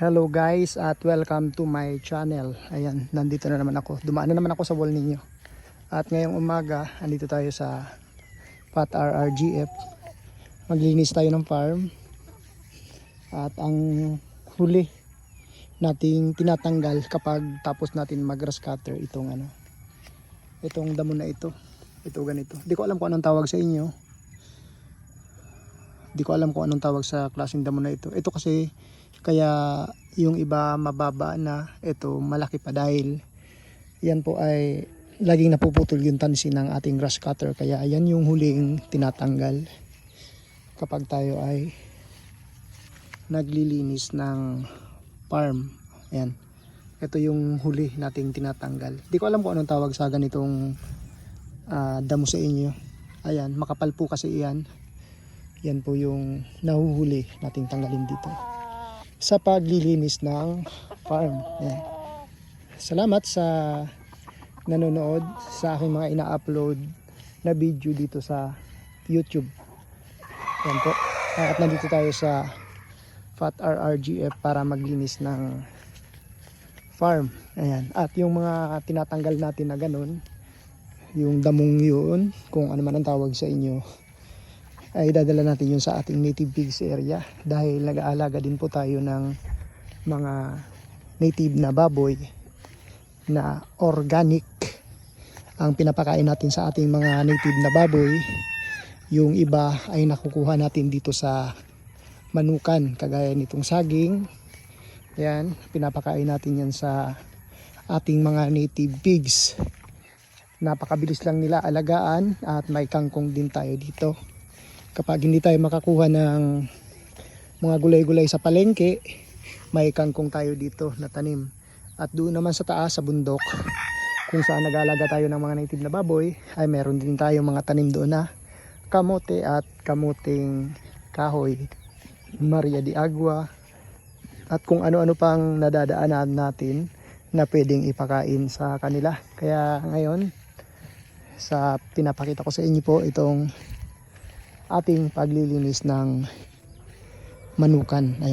Hello guys at welcome to my channel. Ayan, nandito na naman ako. Dumaan na naman ako sa wall ninyo. At ngayong umaga, andito tayo sa Pat RRGF. Maglinis tayo ng farm. At ang huli nating tinatanggal kapag tapos natin mag-grass cutter itong damo na ito. Ito ganito. Hindi ko alam kung anong tawag sa inyo. Hindi ko alam kung anong tawag sa klaseng damo na ito. Ito kasi kaya yung iba mababa na, ito malaki pa dahil yan po ay laging napuputol yung tansi ng ating grass cutter. Kaya ayan yung huling tinatanggal kapag tayo ay naglilinis ng farm. Ayan. Ito yung huli nating tinatanggal. Di ko alam kung anong tawag sa ganitong damo sa inyo. Ayan, makapal po kasi iyan. Yan po yung nahuhuli nating tanggalin dito sa paglilinis ng farm. Ayan. Salamat sa nanonood sa aking mga ina-upload na video dito sa YouTube. Ayan po. At nandito tayo sa Fat RRGF para maglinis ng farm. Ayan. At yung mga tinatanggal natin na ganun, yung damong yun, kung ano man ang tawag sa inyo, ay dadala natin yun sa ating native pigs area dahil nag-aalaga din po tayo ng mga native na baboy na organic ang pinapakain natin sa ating mga native na baboy. Yung iba ay nakukuha natin dito sa manukan kagaya nitong saging. Ayan, pinapakain natin yan sa ating mga native pigs. Napakabilis lang nila alagaan at may kangkong din tayo dito. Kapag hindi tayo makakuha ng mga gulay-gulay sa palengke, may kangkong tayo dito na tanim. At doon naman sa taas, sa bundok, kung saan nag-aalaga tayo ng mga native na baboy, ay meron din tayo mga tanim doon na kamote at kamuting kahoy, Maria de Agua, at kung ano-ano pang nadadaanan natin na pwedeng ipakain sa kanila. Kaya ngayon, sa pinapakita ko sa inyo po itong ating paglilinis ng manukan. Ayan.